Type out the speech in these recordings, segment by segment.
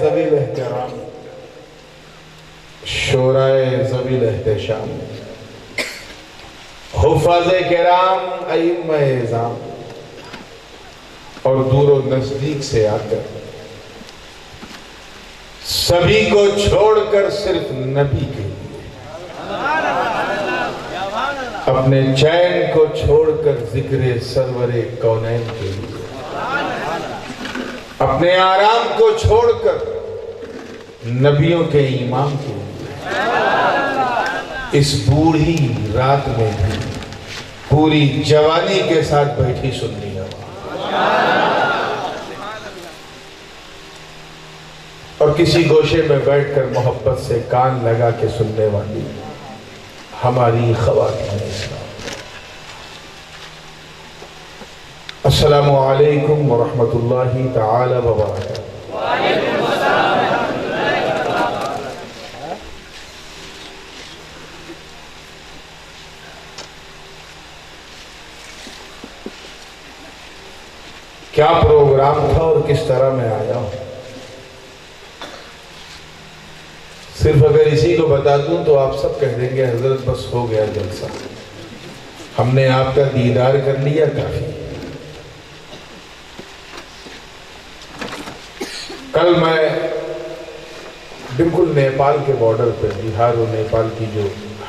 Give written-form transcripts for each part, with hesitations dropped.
ذویل احترام، شورائے ذویل احتشام، حفاظ کرام، ائمہ اعظام، اور دور و نزدیک سے آ کر سبھی کو چھوڑ کر صرف نبی کے لیے، اپنے چین کو چھوڑ کر ذکر سرور کونین کے لیے، اپنے آرام کو چھوڑ کر نبیوں کے امام کے لیے، اس بوڑھی رات میں بھی پوری جوانی کے ساتھ بیٹھی سننی ہوا، اور کسی گوشے میں بیٹھ کر محبت سے کان لگا کے سننے والی ہماری خواتین اسلام۔ السلام علیکم ورحمۃ اللہ تعالی وبرکاتہ۔ وعلیکم السلام ورحمۃ اللہ وبرکاتہ۔ کیا پروگرام تھا اور کس طرح میں آیا ہوں؟ صرف اگر اسی کو بتا دوں تو آپ سب کہہ دیں گے حضرت بس ہو گیا جلسہ، ہم نے آپ کا دیدار کر لیا کافی۔ کل میں بالکل نیپال کے بارڈر پہ، بہار اور نیپال کی جو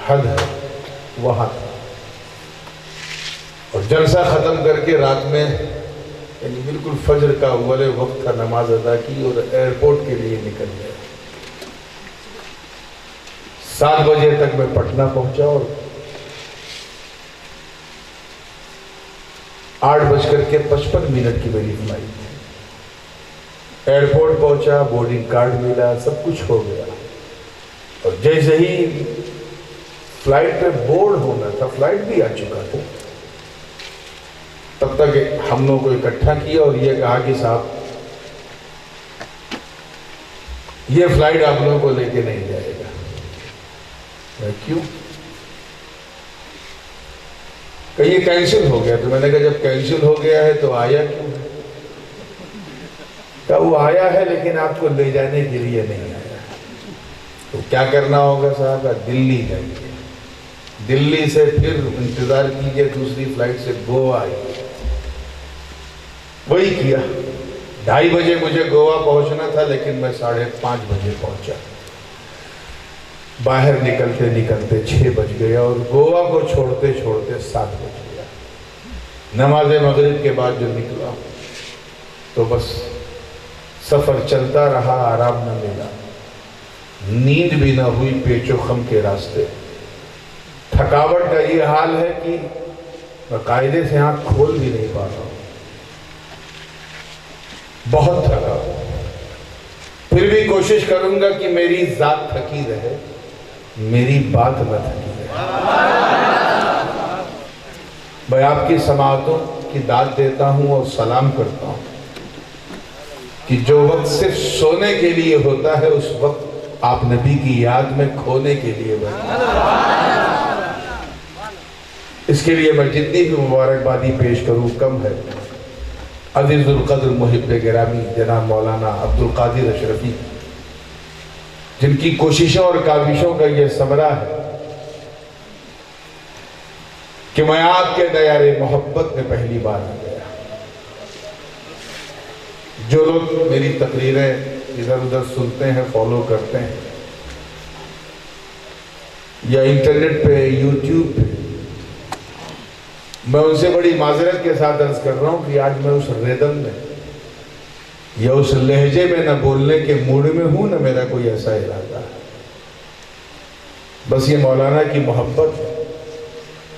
حد ہے وہاں تھا، اور جلسہ ختم کر کے رات میں یعنی بالکل فجر کا اول وقت تھا، نماز ادا کی اور ایئرپورٹ کے لیے نکل گیا۔ 7 بجے تک میں پٹنہ پہنچا اور 8:55 کی میری فلائٹ تھی۔ ایئرپورٹ پہنچا، بورڈنگ کارڈ ملا، سب کچھ ہو گیا، اور جیسے ہی فلائٹ پہ بورڈ ہونا تھا، فلائٹ بھی آ چکا تھا، تب تک ہم لوگوں کو اکٹھا کیا اور یہ کہا کہ صاحب یہ فلائٹ آپ لوگوں کو لے کے نہیں جائے گا۔ کیوں؟ کہ یہ کینسل ہو گیا۔ تو میں نے کہا جب کینسل ہو گیا ہے تو آیا کیوں؟ کہ وہ آیا ہے لیکن آپ کو لے جانے کے لیے نہیں آیا۔ تو کیا کرنا ہوگا صاحب؟ دلی جائیے، دلی سے پھر انتظار کیجئے دوسری فلائٹ سے گوا آئیے۔ وہی کیا۔ 2:30 بجے مجھے گوا پہنچنا تھا لیکن میں 5:30 بجے پہنچا۔ باہر نکلتے نکلتے 6 بج گیا اور گوا کو چھوڑتے چھوڑتے 7 بج گیا۔ نماز مغرب کے بعد جو نکلا تو بس سفر چلتا رہا، آرام نہ ملا، نیند بھی نہ ہوئی، پیچ و خم کے راستے۔ تھکاوٹ کا یہ حال ہے کہ میں قاعدے سے آنکھ کھول بھی نہیں پا رہا ہوں، بہت تھکا۔ پھر بھی کوشش کروں گا کہ میری ذات تھکی رہے، میری بات نہ تھکی رہے۔ میں آپ کی سماعتوں کی داد دیتا ہوں اور سلام کرتا ہوں کہ جو وقت صرف سونے کے لیے ہوتا ہے اس وقت آپ نبی کی یاد میں کھونے کے لیے بنے۔ اس کے لیے میں جتنی بھی مبارکبادی پیش کروں کم ہے۔ عزیز القدر محب گرامی جناب مولانا عبدالقادر اشرفی، جن کی کوششوں اور کاوشوں کا یہ ثمرہ ہے کہ میں آپ کے دیار محبت میں پہلی بار آ گیا۔ جو لوگ میری تقریریں ادھر ادھر سنتے ہیں، فالو کرتے ہیں، یا انٹرنیٹ پہ، یوٹیوب پہ، میں ان سے بڑی معذرت کے ساتھ عرض کر رہا ہوں کہ آج میں اس ردم میں یا اس لہجے میں نہ بولنے کے موڈ میں ہوں، نہ میرا کوئی ایسا ارادہ ہے۔ بس یہ مولانا کی محبت ہے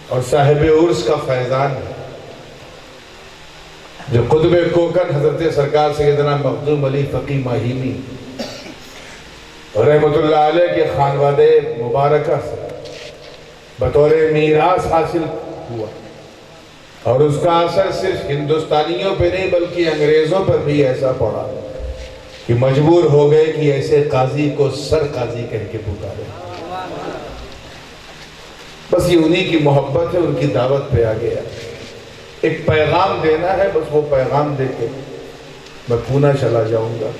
اور صاحب عرس کا فیضان ہے، جو قطب کوکن حضرت سرکار سیدنا مخدوم علی فقی ماہیمی رحمت اللہ علیہ کے خانوادے مبارکہ سے بطور میراث حاصل ہوا، اور اس کا اثر صرف ہندوستانیوں پہ نہیں بلکہ انگریزوں پر بھی ایسا پڑا کہ مجبور ہو گئے کہ ایسے قاضی کو سر قاضی کہہ کے پکارے۔ بس یہ انہی کی محبت ہے، ان کی دعوت پہ آ گیا۔ ایک پیغام دینا ہے، بس وہ پیغام دے کے میں پونا چلا جاؤں گا۔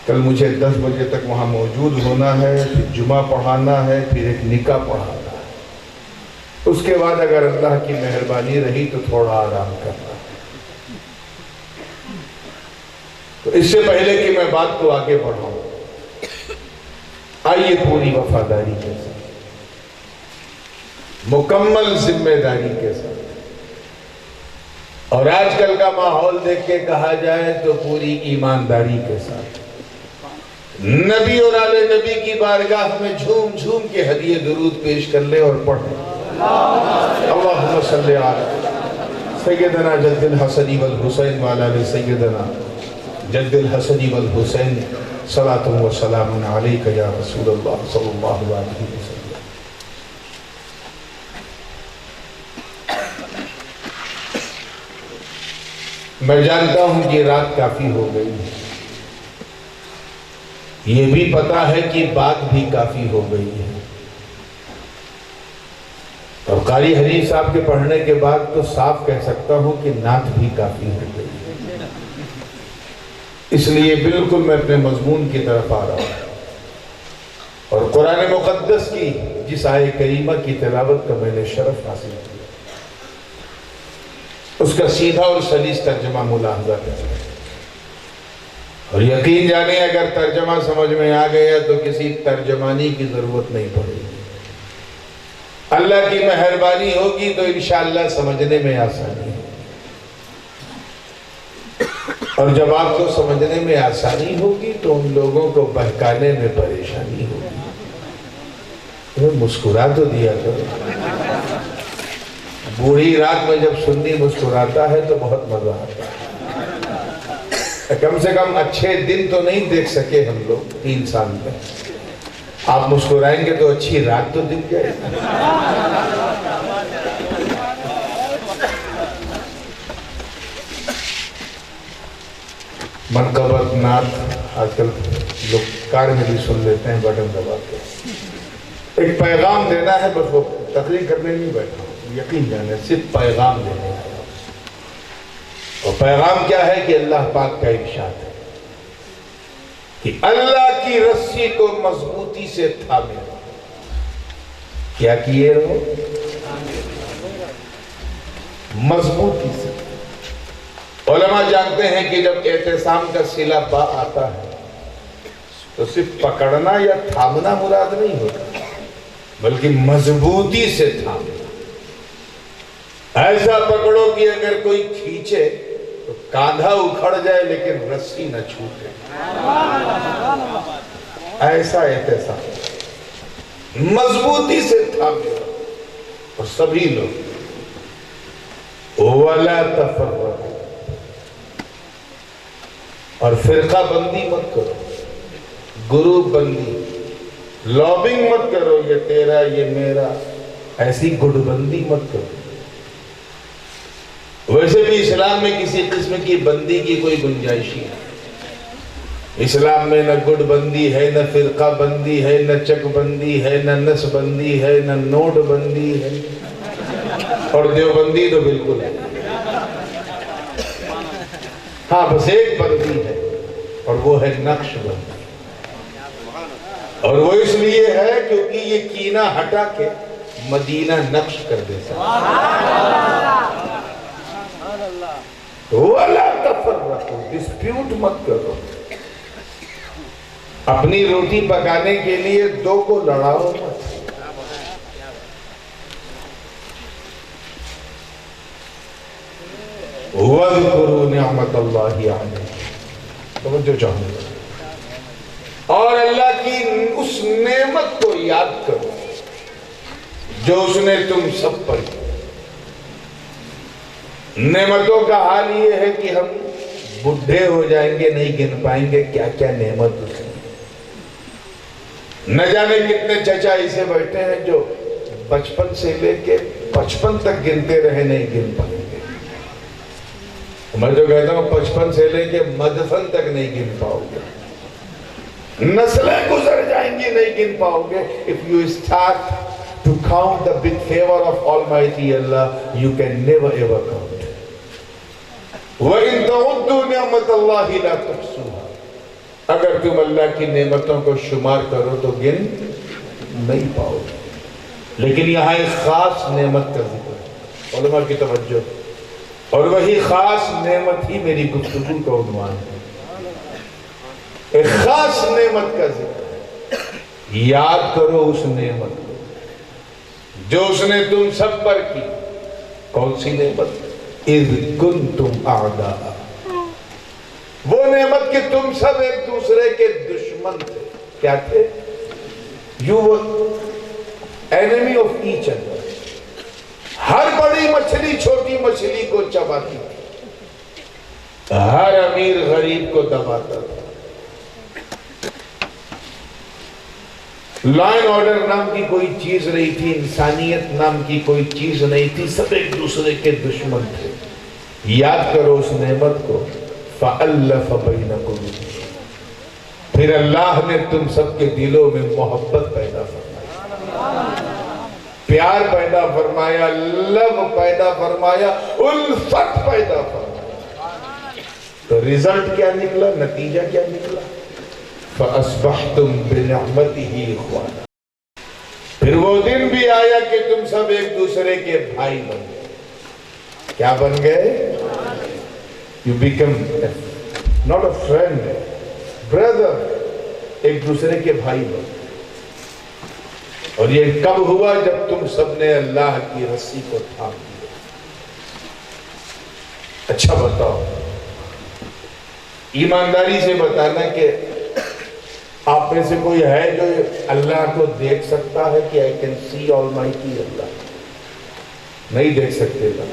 کل مجھے 10 بجے تک وہاں موجود ہونا ہے، پھر جمعہ پڑھانا ہے، پھر ایک نکاح پڑھانا ہے، اس کے بعد اگر اللہ کی مہربانی رہی تو تھوڑا آرام کرنا ہے۔ تو اس سے پہلے کہ میں بات کو آگے بڑھاؤں، آئیے پوری وفاداری کے ساتھ، مکمل ذمہ داری کے ساتھ، اور آج کل کا ماحول دیکھ کے کہا جائے تو پوری ایمانداری کے ساتھ نبی اور آل نبی کی بارگاہ میں جھوم جھوم کے ہدیے درود پیش کر لیں اور پڑھیں۔ اللہم صلی علی سیدنا جد الحسن والحسین وعلی آل سیدنا جد الحسن والحسین صلاۃ و سلام علیک یا رسول اللہ صلی اللہ علیہ وسلم۔ میں جانتا ہوں کہ رات کافی ہو گئی ہے، یہ بھی پتا ہے کہ بات بھی کافی ہو گئی ہے، اور قاری حنیف صاحب کے پڑھنے کے بعد تو صاف کہہ سکتا ہوں کہ نعت بھی کافی ہو گئی ہے۔ اس لیے بالکل میں اپنے مضمون کی طرف آ رہا ہوں، اور قرآن مقدس کی جس آیہ کریمہ کی تلاوت کا میں نے شرف حاصل کیا، اس کا سیدھا اور سلیس ترجمہ ملاحظہ کریں، اور یقین جانیں اگر ترجمہ سمجھ میں آ گیا تو کسی ترجمانی کی ضرورت نہیں پڑے گی۔ اللہ کی مہربانی ہوگی تو انشاءاللہ سمجھنے میں آسانی ہوگی، اور جب آپ کو سمجھنے میں آسانی ہوگی تو ان لوگوں کو بہکانے میں پریشانی ہوگی۔ مسکرا تو دیا کرو، بوڑھی رات میں جب سنی مسکراتا ہے تو بہت مزہ آتا ہے۔ کم سے کم اچھے دن تو نہیں دیکھ سکے ہم لوگ 3 سال میں، آپ مسکرائیں گے تو اچھی رات تو دکھ جائے گی۔ منقبت نعت آج کل لوگ کار میں بھی سن لیتے ہیں بٹن دبا کے۔ ایک پیغام دینا ہے، بس وہ تقریر کرنے نہیں بیٹھا ہوں، یقین جانے صرف پیغام دینے ہے۔ اور پیغام کیا ہے کہ اللہ پاک کا ارشاد ہے کہ اللہ کی رسی کو مضبوطی سے تھامے رہو۔ کیا کیے رہو؟ مضبوطی سے۔ علماء جانتے ہیں کہ جب اعتصام کا صلہ با آتا ہے تو صرف پکڑنا یا تھامنا مراد نہیں ہوتا، بلکہ مضبوطی سے تھامنا۔ ایسا پکڑو کہ اگر کوئی کھینچے تو کاندھا اکھڑ جائے لیکن رسی نہ چھوٹے، ایسا اعتصام مضبوطی سے تھامے، اور سبھی لوگ وَلَا تَفَرَّقُوا، اور فرقہ بندی مت کرو، گروپ بندی، لابنگ مت کرو، یہ تیرا یہ میرا، ایسی گٹ بندی مت کرو۔ ویسے بھی اسلام میں کسی قسم کی بندی کی کوئی گنجائش نہیں ہے۔ اسلام میں نہ گٹ بندی ہے، نہ فرقہ بندی ہے، نہ چک بندی ہے، نہ نس بندی ہے، نہ نوٹ بندی ہے، اور دیوبندی تو بالکل ہے۔ ہاں بس ایک بندی ہے، اور وہ ہے نقش بندی، اور وہ اس لیے ہے کیونکہ یہ کینہ ہٹا کے مدینہ نقش کر دیتا ہے۔ وَلَا تَفَرَّقُوا، ڈسپیوٹ مت کرو، اپنی روٹی پکانے کے لیے 2 کو لڑاؤ مت۔ وَاذْكُرُوا نِعْمَةَ اللَّهِ عَلَيْكُمْ، توجہ چاہوں گا، اور اللہ کی اس نعمت کو یاد کرو جو اس نے تم سب پر کی۔ نعمتوں کا حال یہ ہے کہ ہم بڈھے ہو جائیں گے نہیں گن پائیں گے کیا کیا نعمت اس نے۔ نہ جانے کتنے چچا ایسے بیٹھے ہیں جو بچپن سے لے کے 55 تک گنتے رہے نہیں گن پائیں گے۔ میں جو کہتا ہوں 55 سے لے کے مدفن تک نہیں گن پاؤ گے، نسلیں گزر جائیں گی نہیں گن پاؤ گے۔ If you start to count the big favor of Almighty Allah, you can never ever count. وَإِن تَعُدُّوا نِعْمَةَ اللَّهِ لَا تُحْصُوهَا، اگر تم اللہ کی نعمتوں کو شمار کرو تو گن نہیں پاؤ گے، لیکن یہاں ایک خاص نعمت کا ذکر ہے، علماء کی توجہ، اور وہی خاص نعمت ہی میری گفتگو کا عنوان ہے۔ ایک خاص نعمت کا ذکر ہے، یاد کرو اس نعمت کو جو اس نے تم سب پر کی۔ کون سی نعمت؟ اذ کنتم اعداء، وہ نعمت کہ تم سب ایک دوسرے کے دشمن تھے۔ کیا تھے؟ You were enemy of each other۔ ہر بڑی مچھلی چھوٹی مچھلی کو چباتی تھی، ہر امیر غریب کو دباتا تھا، لا اینڈ آرڈر نام کی کوئی چیز نہیں تھی، انسانیت نام کی کوئی چیز نہیں تھی، سب ایک دوسرے کے دشمن تھے۔ یاد کرو اس نعمت کو، فَأَلَّفَ بَيْنَ قُلُوبِكُمْ، پھر اللہ نے تم سب کے دلوں میں محبت پیدا فرمایا، پیار پیدا فرمایا، لو پیدا فرمایا، الفت پیدا فرمایا۔ تو رزلٹ کیا نکلا؟ نتیجہ کیا نکلا؟ فَأَصْبَحْتُمْ بِنِعْمَتِهِ إِخْوَانًا، پھر وہ دن بھی آیا کہ تم سب ایک دوسرے کے بھائی بن گئے۔ کیا بن گئے؟ You become not a friend, brother، ایک دوسرے کے بھائی بن گئے۔ اور یہ کب ہوا؟ جب تم سب نے اللہ کی رسی کو تھام لیا۔ اچھا بتاؤ، ایمانداری سے بتانا کہ آپ میں سے کوئی ہے جو اللہ کو دیکھ سکتا ہے کہ I can see Almighty اللہ؟ نہیں دیکھ سکتے نا؟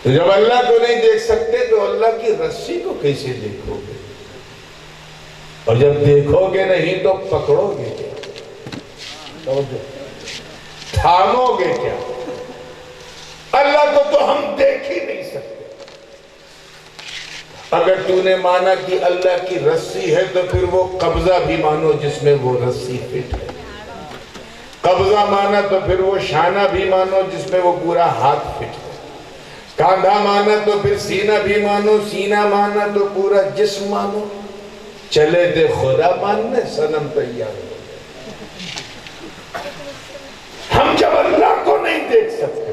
تو جب اللہ کو نہیں دیکھ سکتے تو اللہ کی رسی کو کیسے دیکھو گے؟ اور جب دیکھو گے نہیں تو پکڑو گے کیا؟ تھامو گے کیا؟ اللہ کو تو ہم دیکھ ہی نہیں سکتے۔ اگر تو نے مانا کہ اللہ کی رسی ہے تو پھر وہ قبضہ بھی مانو جس میں وہ رسی فٹ ہے، قبضہ مانا تو پھر وہ شانہ بھی مانو جس میں وہ پورا ہاتھ فٹ ہے، کاندھا مانا تو پھر سینہ بھی مانو، سینہ مانا تو پورا جسم مانو، چلے دے خدا ماننے صنم تیار ہو۔ ہم جب اللہ کو نہیں دیکھ سکتے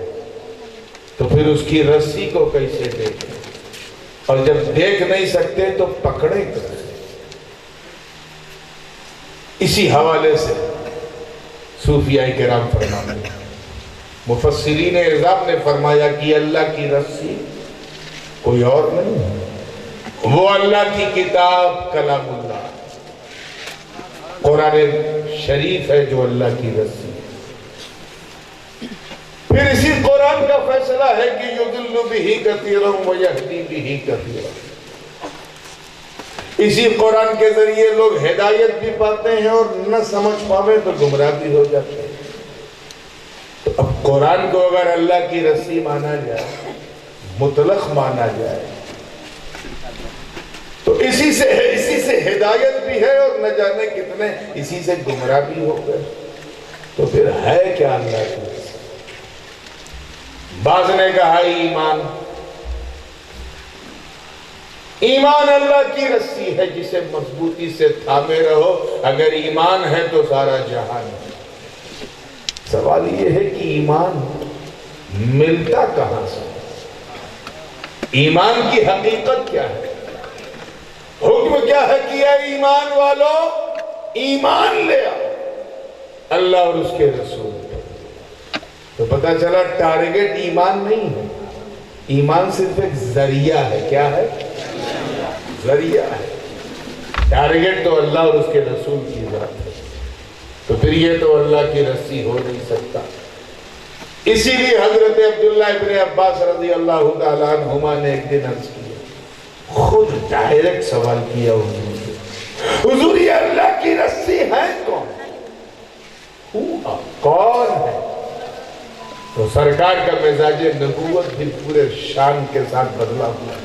تو پھر اس کی رسی کو کیسے دیکھیں؟ اور جب دیکھ نہیں سکتے تو پکڑیں کیسے؟ اسی حوالے سے صوفیاء کرام فرماتے ہیں، مفسرین اعظام نے فرمایا کہ اللہ کی رسی کوئی اور نہیں ہے، وہ اللہ کی کتاب کلام اللہ، قرآن شریف ہے جو اللہ کی رسی ہے۔ پھر اسی قرآن کا فیصلہ ہے کہ یضل بہ کثیرا ویہدی بہ کثیرا، اسی قرآن کے ذریعے لوگ ہدایت بھی پاتے ہیں اور نہ سمجھ پاوے تو گمراہ بھی ہو جاتے ہیں۔ تو اب قرآن کو اگر اللہ کی رسی مانا جائے، مطلق مانا جائے، تو اسی سے ہدایت بھی ہے اور نہ جانے کتنے اسی سے گمراہ بھی ہو گئے، تو پھر ہے کیا اللہ کی رسی؟ بعض نے کہا ایمان، ایمان اللہ کی رسی ہے جسے مضبوطی سے تھامے رہو، اگر ایمان ہے تو سارا جہان ہے۔ سوال یہ ہے کہ ایمان ملتا کہاں سے؟ ایمان کی حقیقت کیا ہے؟ حکم کیا ہے کہ اے ایمان والو ایمان لے آؤ اللہ اور اس کے رسول پر۔ تو پتہ چلا ٹارگٹ ایمان نہیں ہے، ایمان صرف ایک ذریعہ ہے۔ کیا ہے؟ ذریعہ ہے، ٹارگٹ تو اللہ اور اس کے رسول کی ذات ہے۔ تو پھر یہ تو اللہ کی رسی ہو نہیں سکتا۔ اسی لیے حضرت عبداللہ ابن عباس رضی اللہ تعالیٰ عنہما نے ایک دن عرض کیا، خود ڈائریکٹ سوال کیا حضور سے، حضور یہ اللہ کی رسی ہے کون؟ کون ہے؟ تو سرکار کا مزاج نبوت بھی پورے شان کے ساتھ بدلا ہوا ہے۔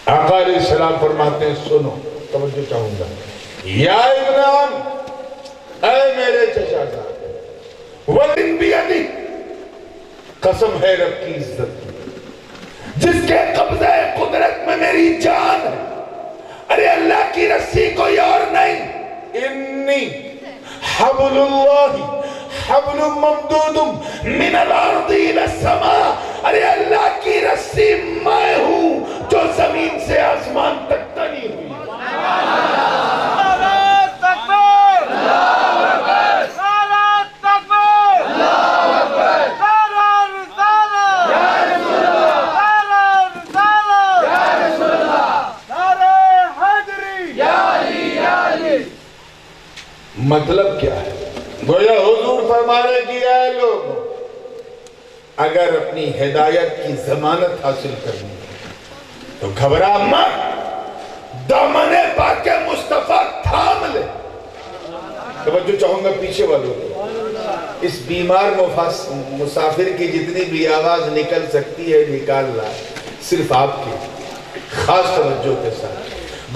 آقا علیہ السلام فرماتے ہیں، سنو، توجہ چاہوں گا، یا ابن عم، اے میرے چچا زاد، وَلِن بِيَدِي، قسم ہے رب کی عزت کی، جس کے قبضہ قدرت میں میری جان ہے، ارے اللہ کی رسی کوئی اور نہیں. انی حبل اللہ حبل ممدود من الارض الى السماء. ارے اللہ کی رسی میں ہوں جو زمین سے آسمان تک تنی ہوئی. مطلب کیا ہے؟ گویا حضور فرما رہے کہ اے لوگ، اگر اپنی ہدایت کی ضمانت حاصل کرنی ہے تو گھبرا مت، دامن پاک مصطفیٰ تھام لے. توجہ چاہوں گا پیچھے والوں کو. اس بیمار مسافر کی جتنی بھی آواز نکل سکتی ہے نکال لا، صرف آپ کی خاص توجہ کے ساتھ.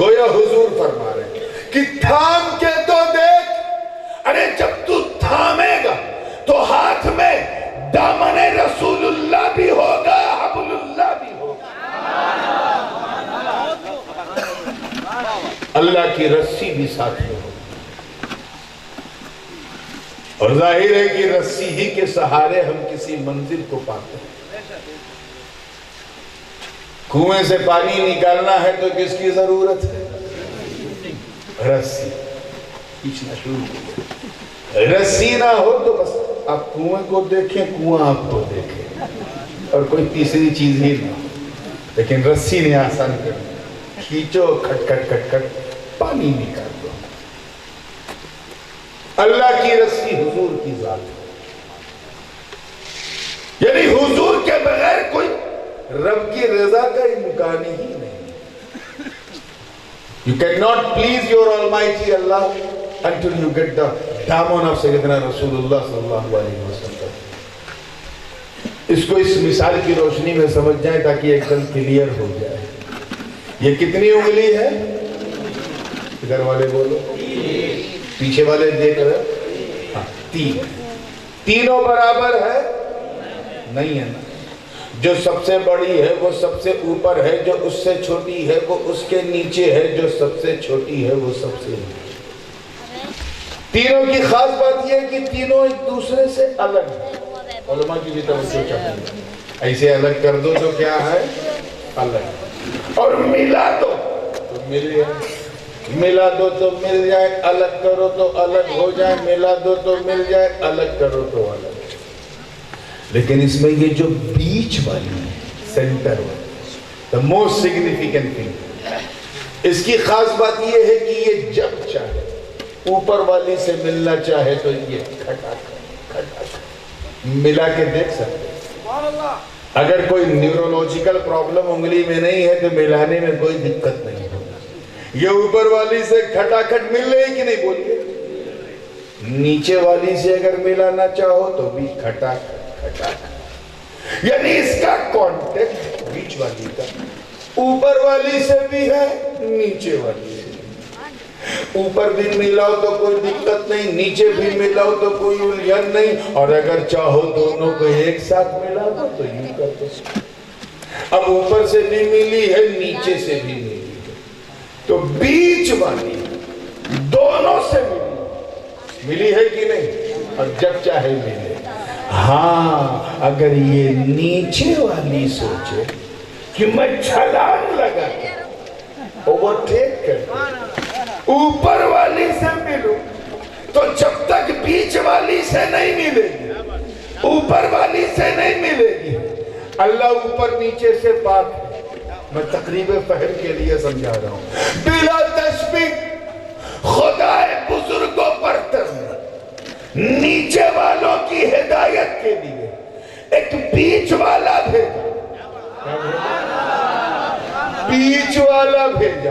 گویا حضور فرما رہے ہیں کہ تھام کے تو دیکھ. ارے جب تو تھامے گا تو ہاتھ میں دامن رسول اللہ بھی ہوگا، حبل اللہ بھی ہوگا. اللہ کی رسی بھی ساتھ میں ہوگی. اور ظاہر ہے کہ رسی ہی کے سہارے ہم کسی منزل کو پاتے ہیں. کنویں سے پانی نکالنا ہے تو کس کی ضرورت ہے؟ رسی. کھینچنا شروع کیا. رسی نہ ہو تو بس آپ کنویں کو دیکھیں، کنواں آپ کو دیکھیں، اور کوئی تیسری چیز ہی نہ ہو. لیکن رسی نے آسان کر دیا. کھینچو، کھٹ کھٹ کھٹ کھٹ پانی نکال دو. اللہ کی رسی حضور کی ذات ہے. یعنی حضور کے بغیر کوئی رب کی رضا کا امکان ہی نہیں. You cannot please your Almighty Allah until you get the دامن of سیدنا رسول اللہ صلی اللہ علیہ وسلم. اس کو اس مثال کی روشنی میں سمجھ جائیں تاکہ ایک دم کلیئر ہو جائے. یہ کتنی انگلی ہے؟ ادھر والے بولو، پیچھے والے دیکھ رہے. ہاں، 3. تینوں برابر ہے؟ نہیں ہے نا. جو سب سے بڑی ہے وہ سب سے اوپر ہے، جو اس سے چھوٹی ہے وہ اس کے نیچے ہے، جو سب سے چھوٹی ہے وہ سب سے نیچے. تینوں کی خاص بات یہ ہے کہ تینوں ایک دوسرے سے الگ ہیں. علماء کی بھی توجہ چاہیے. ایسے الگ کر دو تو کیا ہے؟ الگ. اور ملا دو تو مل جائے، ملا دو تو مل جائے. الگ کرو تو الگ ہو جائے، ملا دو تو مل جائے، الگ کرو تو الگ. لیکن اس میں یہ جو بیچ والی ہے، سینٹر والی، the most significant thing، اس کی خاص بات یہ ہے کہ یہ جب چاہے اوپر والی سے ملنا چاہے تو یہ کھٹا کھٹا ملا کے دیکھ سکتے. اگر کوئی نیورولوجیکل پرابلم انگلی میں نہیں ہے تو ملانے میں کوئی دقت نہیں ہوگا. یہ اوپر والی سے کھٹا کھٹ مل رہی کہ نہیں بولیے. نیچے والی سے اگر ملانا چاہو تو بھی کھٹا کھٹا. یعنی اس کا کانٹیکٹ بیچ والی کا اوپر والی سے بھی ہے، نیچے والی سے. اوپر بھی ملاؤ تو کوئی دقت نہیں، نیچے بھی ملاؤ تو کوئی الجھن نہیں. اور اگر چاہو دونوں کو ایک ساتھ ملا دو تو یوں کر دو. اب اوپر سے بھی ملی ہے، نیچے سے بھی ملی ہے، تو بیچ والی دونوں سے ملی ہے کہ نہیں؟ اور جب چاہے ملے. ہاں، اگر یہ نیچے والی سوچے کہ میں چھلانگ لگا کے اوورٹیک کر اوپر والی سے ملوں، تو جب تک بیچ والی سے نہیں ملے گی، اوپر والی سے نہیں ملے گی. اللہ اوپر نیچے سے پاک ہے. میں تقریب فہم کے لیے سمجھا رہا ہوں. بلا تشبیہ خدا بزرگوں برتر میں نیچے والوں کی ہدایت کے لیے ایک بیچ والا بھیجا. بیچ والا بھیجا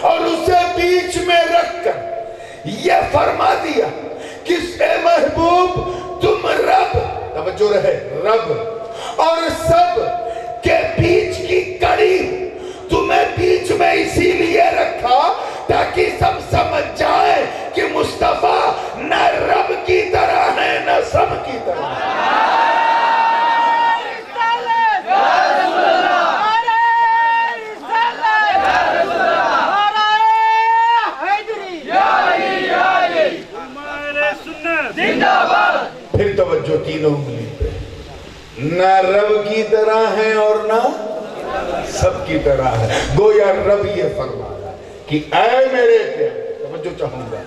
اور اسے بیچ میں رکھ کر یہ فرما دیا کہ اے محبوب تم رب، توجہ رہے، رب اور سب کے بیچ کی کڑی. تمہیں بیچ میں اسی لیے رکھا تاکہ سب سمجھ جائیں کہ مصطفیٰ نہ رب کی طرح ہے نہ سب کی طرح. پھر توجہ تینوں انگلی پہ، نہ رب کی طرح ہے اور نہ سب کی طرح ہے۔ گویا رب یہ فرما رہا ہے کہ اے میرے پیارے، توجہ چاہوں گا،